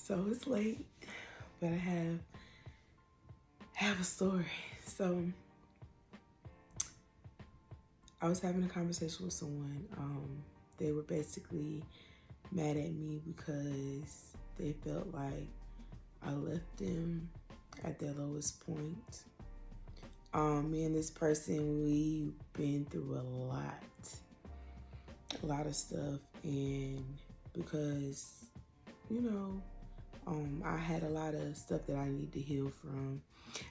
So it's late, but I have a story. So I was having a conversation with someone. They were basically mad at me because they felt like I left them at their lowest point. Me and this person, we've been through a lot of stuff, and because, I had a lot of stuff that I need to heal from.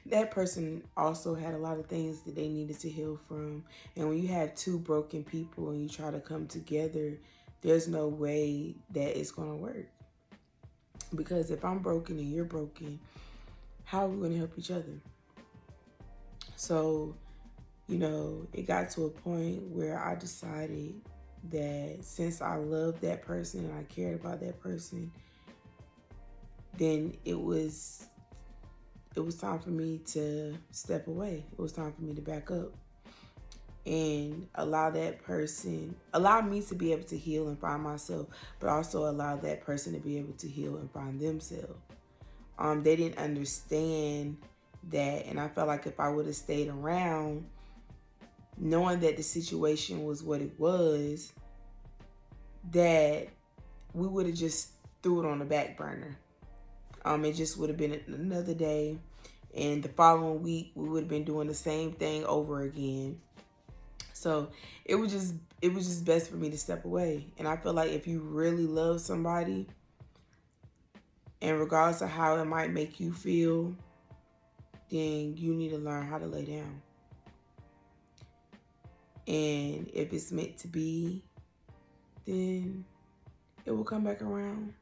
That person also had a lot of things that they needed to heal from. And when you have two broken people and you try to come together, there's no way that it's going to work. Because if I'm broken and you're broken, how are we going to help each other? So, it got to a point where I decided that since I loved that person and I cared about that person, then it was time for me to step away. It was time for me to back up and allow me to be able to heal and find myself, but also allow that person to be able to heal and find themselves. They didn't understand that, and I felt like if I would have stayed around, knowing that the situation was what it was, that we would have just threw it on the back burner. It just would have been another day, and the following week we would have been doing the same thing over again. So it was just best for me to step away. And I feel like if you really love somebody, and regardless of how it might make you feel, then you need to learn how to lay down. And if it's meant to be, then it will come back around.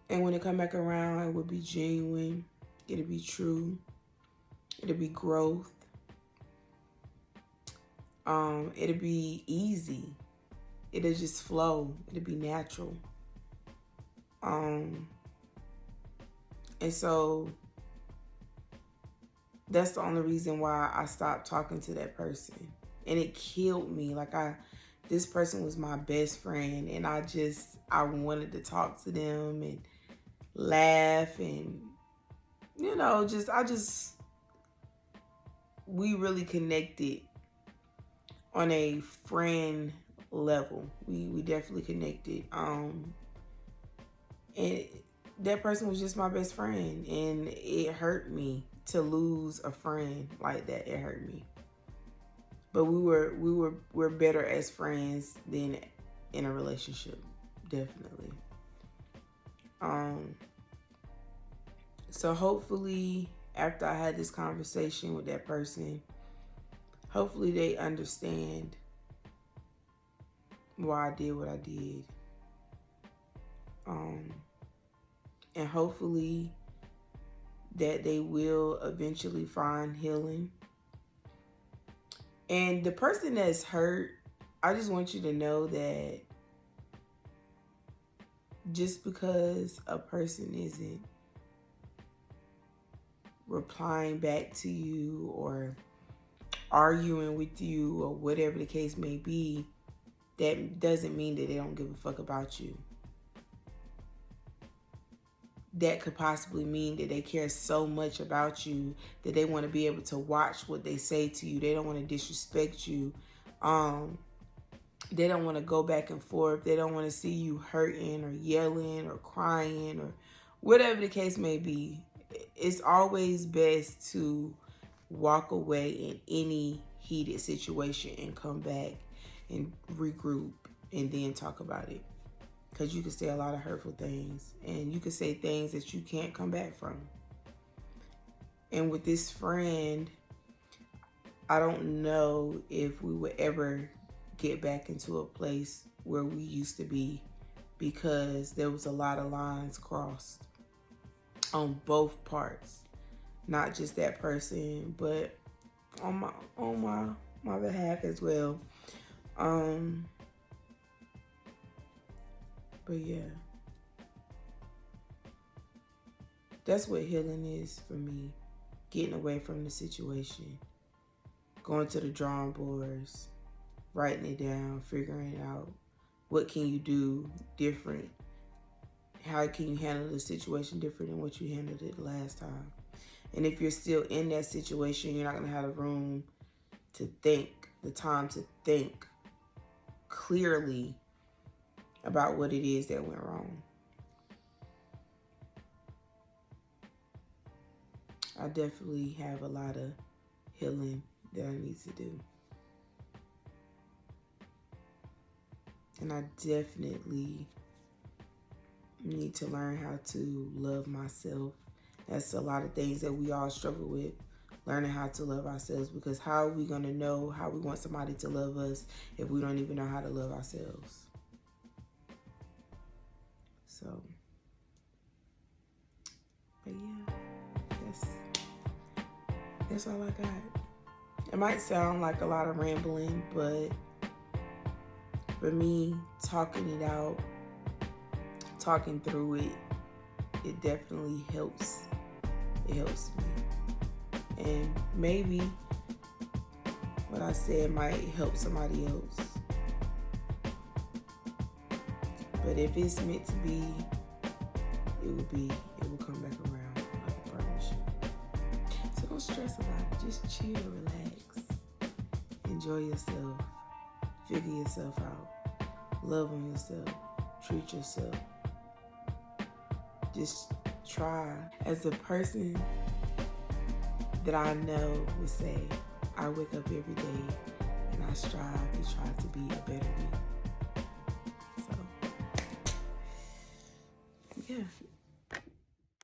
And when it come back around, it will be genuine. It'll be true. It'll be growth. It'll be easy. It'll just flow. It'll be natural. And so that's the only reason why I stopped talking to that person. And it killed me. This person was my best friend, and I wanted to talk to them and laugh and, we really connected on a friend level. We definitely connected. And that person was just my best friend, and it hurt me to lose a friend like that. It hurt me. But we're better as friends than in a relationship, definitely. So hopefully after I had this conversation with that person, hopefully they understand why I did what I did. And hopefully that they will eventually find healing. And the person that's hurt, I just want you to know that just because a person isn't replying back to you or arguing with you or whatever the case may be, that doesn't mean that they don't give a fuck about you. That could possibly mean that they care so much about you that they want to be able to watch what they say to you. They don't want to disrespect you. They don't want to go back and forth. They don't want to see you hurting or yelling or crying or whatever the case may be. It's always best to walk away in any heated situation and come back and regroup and then talk about it. Because you can say a lot of hurtful things, and you can say things that you can't come back from. And with this friend, I don't know if we would ever get back into a place where we used to be, because there was a lot of lines crossed on both parts. Not just that person, but on my behalf as well. But yeah, that's what healing is for me. Getting away from the situation, going to the drawing boards, writing it down, figuring it out. What can you do different? how can you handle the situation different than what you handled it last time? And if you're still in that situation, you're not going to have the room to think, the time to think clearly about what it is that went wrong. I definitely have a lot of healing that I need to do. And I definitely need to learn how to love myself. That's a lot of things that we all struggle with, learning how to love ourselves, because how are we going to know how we want somebody to love us if we don't even know how to love ourselves? So, but yeah, that's all I got. It might sound like a lot of rambling, but for me, talking it out, talking through it, it definitely helps. It helps me. And maybe what I said might help somebody else. But if it's meant to be, it will come back around, I promise you. So don't stress about it. Just chill, relax. Enjoy yourself. Figure yourself out. Love on yourself. Treat yourself. Just try. As a person that I know would say, I wake up every day and I strive to try to be a better me. So, yeah.